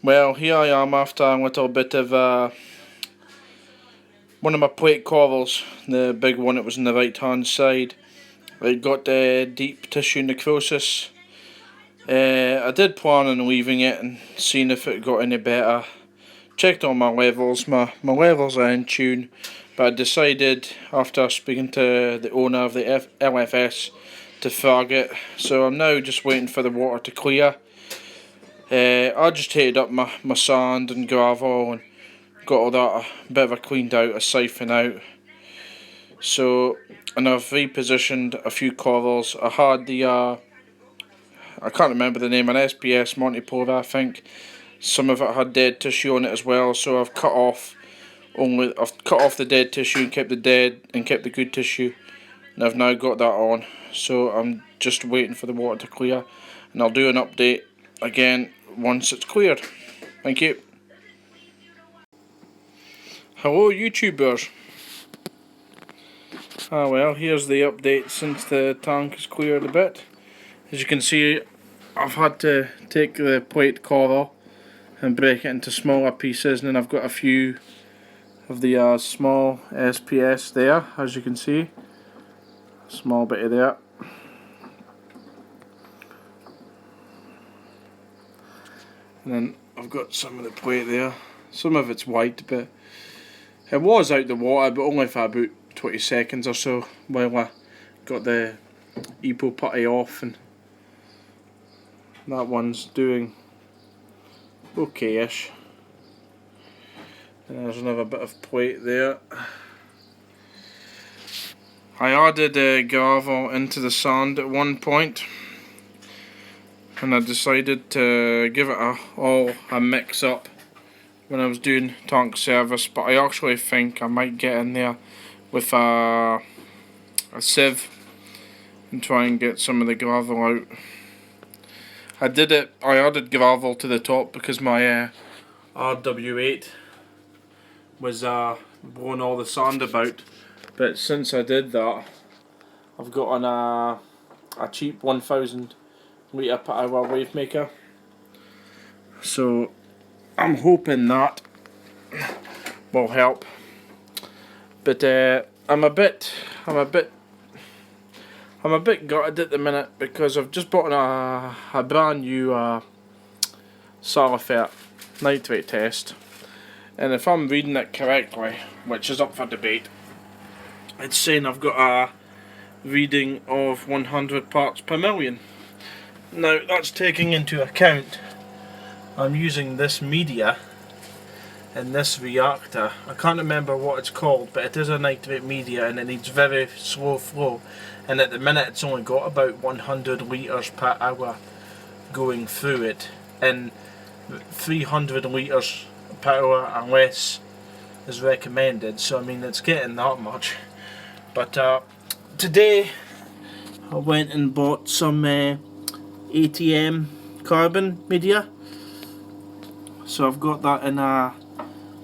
Well, here I am after a little bit of one of my plate corals, the big one that was on the right hand side. It got deep tissue necrosis. I did plan on leaving it and seeing if it got any better. Checked on my levels, my levels are in tune, but I decided after speaking to the owner of the LFS to frag it, so I'm now just waiting for the water to clear. I just heated up my sand and gravel and got all that a bit of a cleaned out, a siphon out. So, and I've repositioned a few corals. I had the I can't remember the name, an SPS Montipola I think. Some of it had dead tissue on it as well, so I've cut off the dead tissue and kept the dead and kept the good tissue, and I've now got that on. So I'm just waiting for the water to clear, and I'll do an update again once it's cleared. Thank you. Hello YouTubers. Well, here's the update since the tank is cleared a bit. As you can see, I've had to take the plate coral and break it into smaller pieces, and then I've got a few of the small SPS there, as you can see. A small bit of there. And then I've got some of the plate there. Some of it's white, but it was out the water, but only for about 20 seconds or so while I got the EPO putty off, and that one's doing okay-ish. And there's another bit of plate there. I added gravel into the sand at one point, and I decided to give it all a mix up when I was doing tank service, but I actually think I might get in there with a sieve and try and get some of the gravel out. I added gravel to the top because my RW8 was blowing all the sand about, but since I did that, I've got on a cheap 1000 litre per hour wave maker, so I'm hoping that will help. But I'm a bit gutted at the minute because I've just bought a brand new Salifert nitrate test, and if I'm reading it correctly, which is up for debate, it's saying I've got a reading of 100 parts per million. Now that's taking into account I'm using this media in this reactor. I can't remember what it's called, but it is a nitrate media and it needs very slow flow, and at the minute it's only got about 100 litres per hour going through it, and 300 litres per hour or less is recommended, so I mean it's getting that much. But today I went and bought some ATM carbon media, so I've got that in a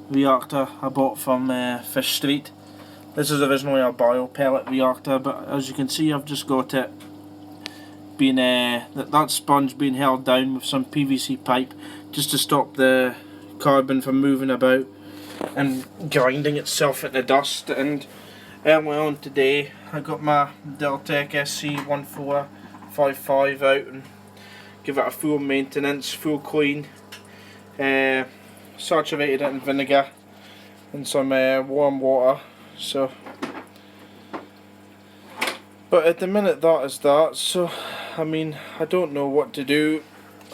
reactor I bought from Fish Street. This is originally a bio pellet reactor, but as you can see I've just got it being that sponge being held down with some PVC pipe just to stop the carbon from moving about and grinding itself into dust. And early on today I got my Deltec SC1455 out and give it a full maintenance, full clean, saturated it in vinegar and some warm water. So, but at the minute that is that. So I mean, I don't know what to do.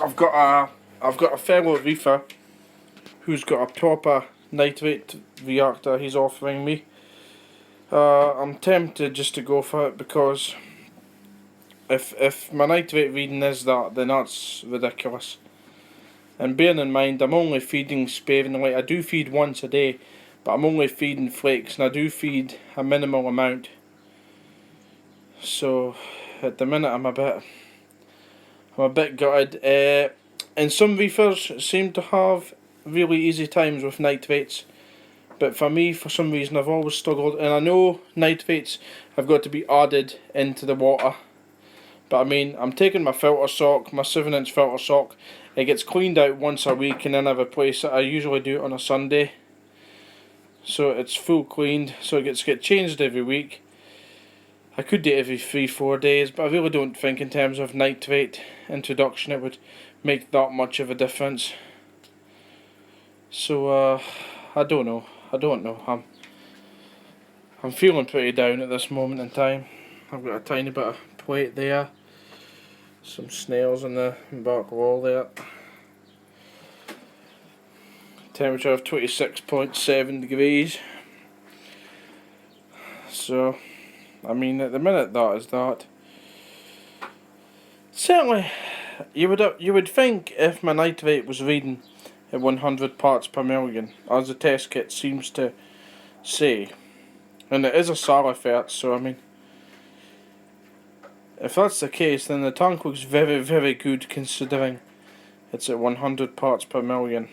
I've got a fellow reefer who's got a proper nitrate reactor he's offering me. I'm tempted just to go for it because if my nitrate reading is that, then that's ridiculous. And bearing in mind I'm only feeding sparingly. I do feed once a day, but I'm only feeding flakes, and I do feed a minimal amount. So at the minute I'm a bit gutted. And some reefers seem to have really easy times with nitrates, but for me, for some reason, I've always struggled. And I know nitrates have got to be added into the water, but I mean, I'm taking my filter sock, my 7-inch filter sock, It gets cleaned out once a week and then I replace it. I usually do it on a Sunday. So it's full cleaned, so it gets changed every week. I could do it every 3-4 days, but I really don't think in terms of nitrate introduction it would make that much of a difference. So I don't know. I'm feeling pretty down at this moment in time. I've got a tiny bit of plate there, some snails on the back wall there. Temperature of 26.7 degrees. So, I mean, at the minute that is that. Certainly, you would think if my nitrate was reading at 100 parts per million, as the test kit seems to say, and it is a Salifert, so I mean, if that's the case, then the tank looks very, very good considering it's at 100 parts per million.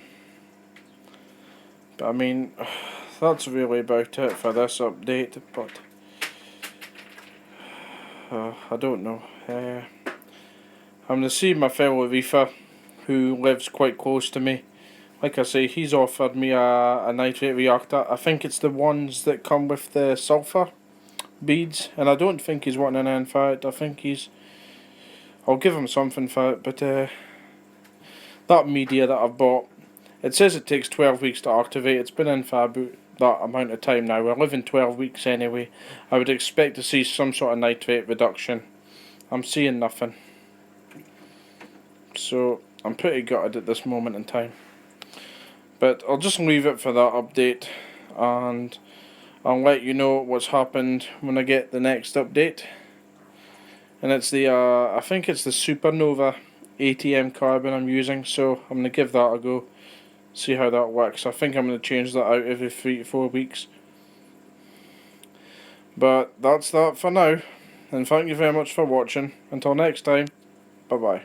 But I mean, that's really about it for this update, but I don't know. I'm going to see my fellow reefer, who lives quite close to me. Like I say, he's offered me a nitrate reactor. I think it's the ones that come with the sulphur beads, and I don't think he's wanting an for it. I think I'll give him something for it, but that media that I've bought, it says it takes 12 weeks to activate. It's been in for about that amount of time now. We're living 12 weeks anyway. I would expect to see some sort of nitrate reduction. I'm seeing nothing. So I'm pretty gutted at this moment in time. But I'll just leave it for that update, and I'll let you know what's happened when I get the next update. And it's the I think it's the Supernova ATM carbon I'm using, so I'm going to give that a go, see how that works. I think I'm going to change that out every 3 to 4 weeks. But that's that for now, and thank you very much for watching. Until next time, bye bye.